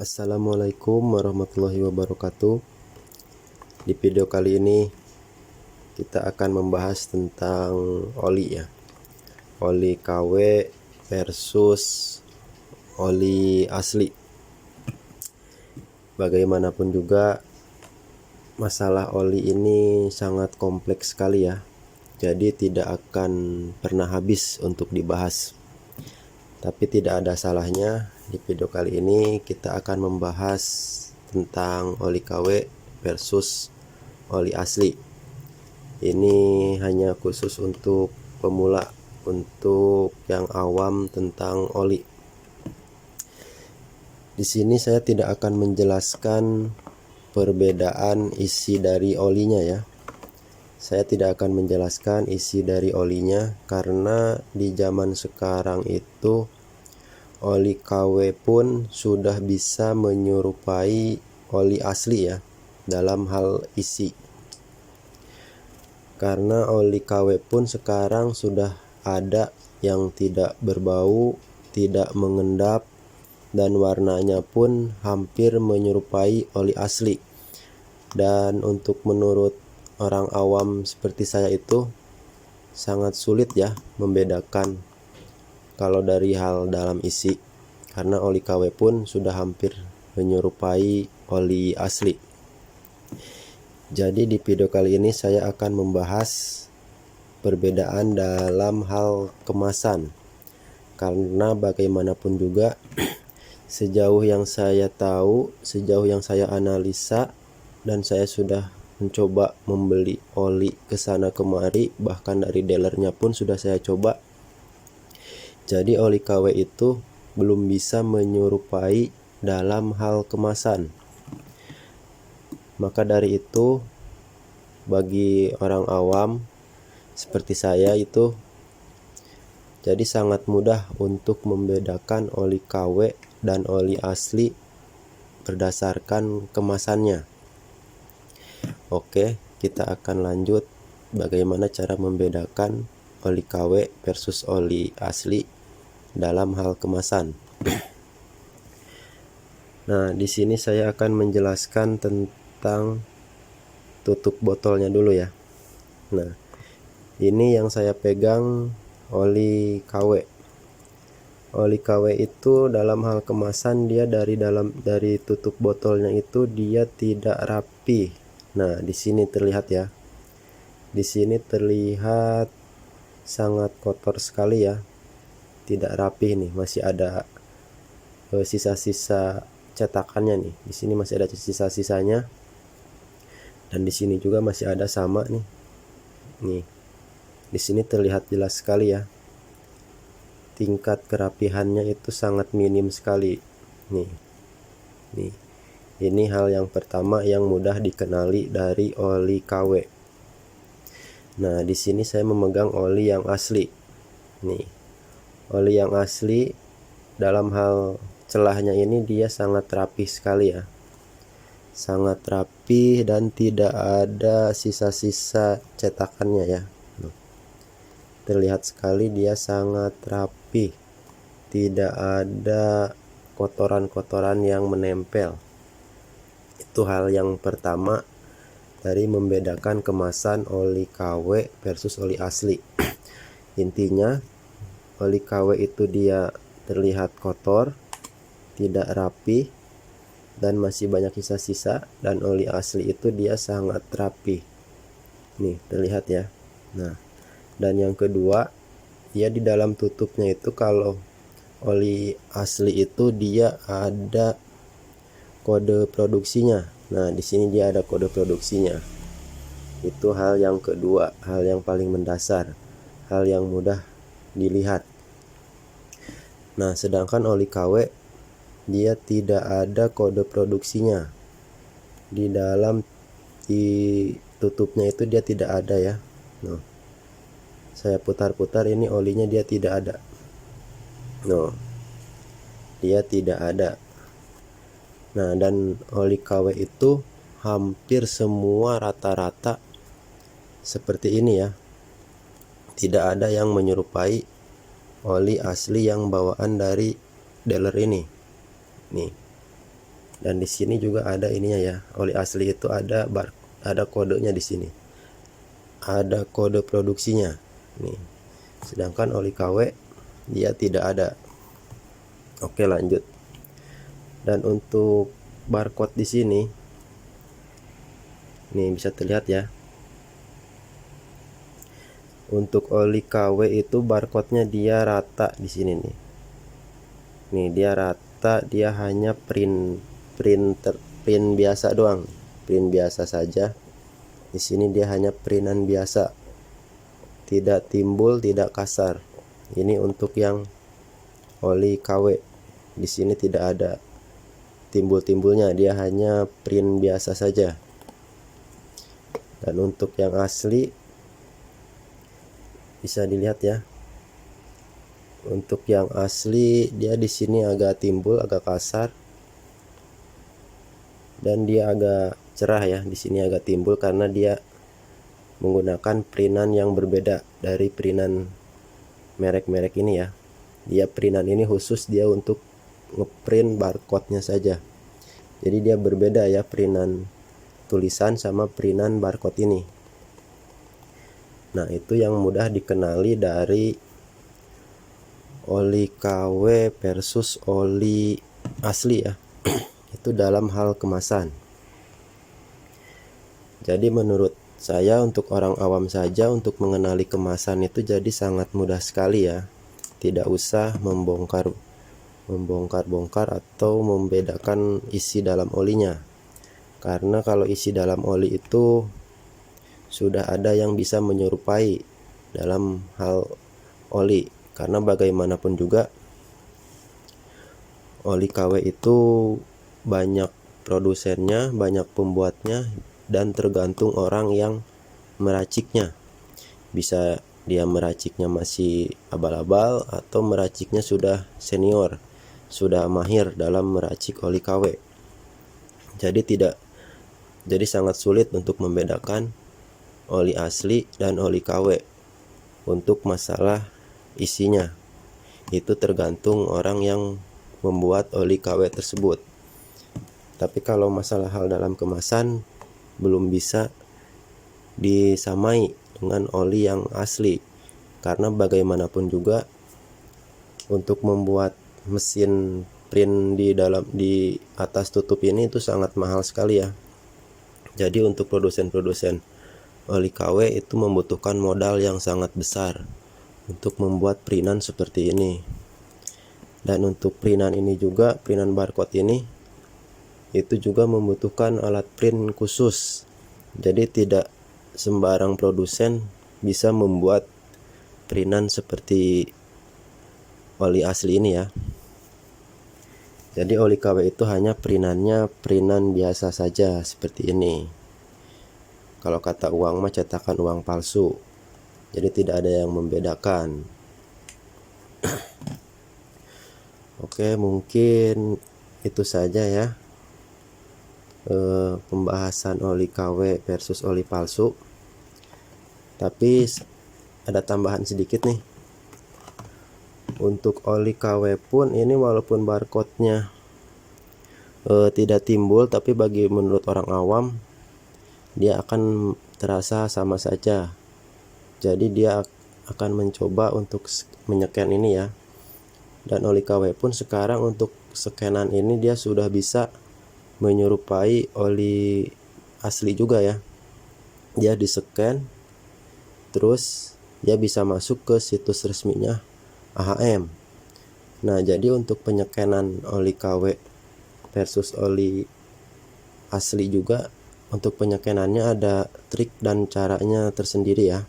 Assalamualaikum warahmatullahi wabarakatuh. Di video kali ini kita akan membahas tentang oli ya. Oli KW versus oli asli. Bagaimanapun juga masalah oli ini sangat kompleks sekali ya. Jadi tidak akan pernah habis untuk dibahas. Tapi tidak ada salahnya di video kali ini kita akan membahas tentang oli KW versus oli asli. Ini hanya khusus untuk pemula, untuk yang awam tentang oli. Di sini saya tidak akan menjelaskan perbedaan isi dari olinya ya. Saya tidak akan menjelaskan isi dari olinya karena di zaman sekarang itu oli KW pun sudah bisa menyerupai oli asli ya dalam hal isi. Karena oli KW pun sekarang sudah ada yang tidak berbau, tidak mengendap, dan warnanya pun hampir menyerupai oli asli. Dan untuk menurut orang awam seperti saya itu sangat sulit ya membedakan kalau dari hal dalam isi, karena oli KW pun sudah hampir menyerupai oli asli. Jadi di video kali ini saya akan membahas perbedaan dalam hal kemasan, karena bagaimanapun juga sejauh yang saya tahu, sejauh yang saya analisa, dan saya sudah mencoba membeli oli ke sana kemari, bahkan dari dealernya pun sudah saya coba. Jadi oli KW itu belum bisa menyerupai dalam hal kemasan. Maka dari itu bagi orang awam seperti saya itu jadi sangat mudah untuk membedakan oli KW dan oli asli berdasarkan kemasannya. Oke, kita akan lanjut bagaimana cara membedakan oli KW versus oli asli dalam hal kemasan. Nah, di sini saya akan menjelaskan tentang tutup botolnya dulu ya. Nah, ini yang saya pegang oli KW. Oli KW itu dalam hal kemasan dia dari tutup botolnya itu dia tidak rapi. Nah, di sini terlihat ya. Di sini terlihat sangat kotor sekali ya. Tidak rapi nih, masih ada sisa-sisa cetakannya nih. Di sini masih ada sisa-sisanya. Dan di sini juga masih ada sama nih. Nih. Di sini terlihat jelas sekali ya. Tingkat kerapihannya itu sangat minim sekali. Nih. Nih. Ini hal yang pertama yang mudah dikenali dari oli KW. Nah, di sini saya memegang oli yang asli. Nih. Oli yang asli dalam hal celahnya ini dia sangat rapi sekali ya. Sangat rapi dan tidak ada sisa-sisa cetakannya ya. Terlihat sekali dia sangat rapi. Tidak ada kotoran-kotoran yang menempel. Itu hal yang pertama dari membedakan kemasan oli KW versus oli asli. Intinya oli KW itu dia terlihat kotor, tidak rapi, dan masih banyak sisa-sisa. Dan oli asli itu dia sangat rapi. Nih terlihat ya. Nah, dan yang kedua ya di dalam tutupnya itu kalau oli asli itu dia ada kode produksinya. Nah, di sini dia ada kode produksinya. Itu hal yang kedua, hal yang paling mendasar, hal yang mudah dilihat. Nah, sedangkan oli KW dia tidak ada kode produksinya. Di dalam tutupnya itu dia tidak ada ya. Nah, saya putar-putar ini olinya dia tidak ada. Nah, dia tidak ada. Nah, dan oli KW itu hampir semua rata-rata seperti ini ya. Tidak ada yang menyerupai oli asli yang bawaan dari dealer ini. Nih. Dan di sini juga ada ininya ya, oli asli itu ada kodenya di sini, ada kode produksinya nih, sedangkan oli KW dia tidak ada. Oke, lanjut. Dan untuk barcode di sini nih bisa terlihat ya, untuk oli KW itu barcode-nya dia rata di sini nih. Nih dia rata, dia hanya print biasa doang, print biasa saja. Di sini dia hanya printan biasa, tidak timbul, tidak kasar. Ini untuk yang oli KW. Di sini tidak ada timbul-timbulnya, dia hanya print biasa saja. Dan untuk yang asli bisa dilihat ya. Untuk yang asli dia di sini agak timbul, agak kasar. Dan dia agak cerah ya, di sini agak timbul karena dia menggunakan printan yang berbeda dari printan merek-merek ini ya. Dia printan ini khusus dia untuk ngeprint barcode-nya saja. Jadi dia berbeda ya, printan tulisan sama printan barcode ini. Nah, itu yang mudah dikenali dari oli KW versus oli asli ya. Itu dalam hal kemasan. Jadi menurut saya untuk orang awam saja untuk mengenali kemasan itu jadi sangat mudah sekali ya. Tidak usah membongkar atau membedakan isi dalam olinya. Karena kalau isi dalam oli itu sudah ada yang bisa menyerupai dalam hal oli. Karena bagaimanapun juga oli KW itu banyak produsennya, banyak pembuatnya, dan tergantung orang yang meraciknya. Bisa dia meraciknya masih abal-abal atau meraciknya sudah senior, sudah mahir dalam meracik oli KW. Jadi sangat sulit untuk membedakan oli asli dan oli KW untuk masalah isinya. Itu tergantung orang yang membuat oli KW tersebut. Tapi kalau masalah hal dalam kemasan belum bisa disamai dengan oli yang asli, karena bagaimanapun juga untuk membuat mesin print di atas tutup ini itu sangat mahal sekali ya. Jadi untuk produsen oli KW itu membutuhkan modal yang sangat besar untuk membuat printan seperti ini. Dan untuk printan ini juga, printan barcode ini itu juga membutuhkan alat print khusus. Jadi tidak sembarang produsen bisa membuat printan seperti oli asli ini ya. Jadi oli KW itu hanya printannya printan biasa saja seperti ini. Kalau kata uang mah cetakan uang palsu. Jadi tidak ada yang membedakan. Oke, mungkin itu saja ya. Pembahasan oli KW versus oli palsu. Tapi ada tambahan sedikit nih. Untuk oli KW pun ini walaupun barcode-nya tidak timbul, tapi menurut orang awam dia akan terasa sama saja. Jadi dia akan mencoba untuk menyeken ini ya. Dan oli KW pun sekarang untuk scanan ini dia sudah bisa menyerupai oli asli juga ya. Dia di-scan, terus dia bisa masuk ke situs resminya AHM. Nah, jadi untuk penyekenan oli KW versus oli asli juga, untuk penyekenannya ada trik dan caranya tersendiri ya.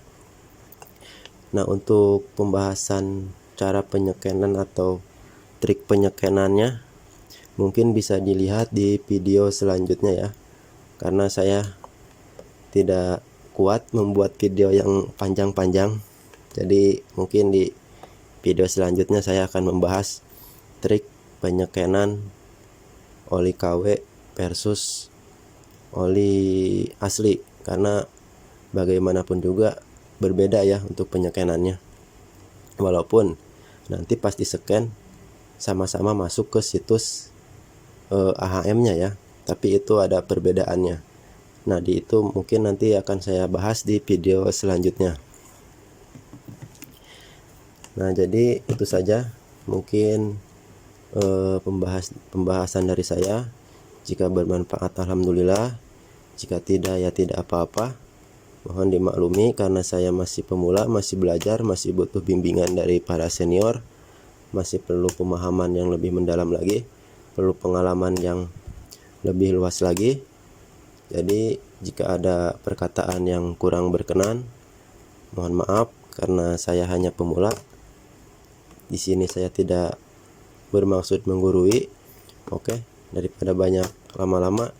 Nah, untuk pembahasan cara penyekenan atau trik penyekenannya mungkin bisa dilihat di video selanjutnya ya, karena saya tidak kuat membuat video yang panjang-panjang. Jadi mungkin di video selanjutnya saya akan membahas trik penyekenan oli KW versus oli asli, karena bagaimanapun juga berbeda ya untuk penyekenannya. Walaupun nanti pas di scan sama-sama masuk ke situs AHM-nya ya, tapi itu ada perbedaannya. Nah, di itu mungkin nanti akan saya bahas di video selanjutnya. Nah, jadi itu saja mungkin pembahasan dari saya. Jika bermanfaat alhamdulillah, jika tidak ya tidak apa-apa. Mohon dimaklumi karena saya masih pemula, masih belajar, masih butuh bimbingan dari para senior, masih perlu pemahaman yang lebih mendalam lagi, perlu pengalaman yang lebih luas lagi. Jadi jika ada perkataan yang kurang berkenan, mohon maaf karena saya hanya pemula. Di sini saya tidak bermaksud menggurui. Oke, daripada banyak lama-lama,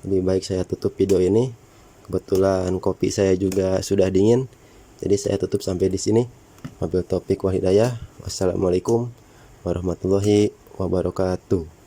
lebih baik saya tutup video ini. Kebetulan kopi saya juga sudah dingin, jadi saya tutup sampai di sini. Wabillahi taufik wal hidayah. Wassalamualaikum warahmatullahi wabarakatuh.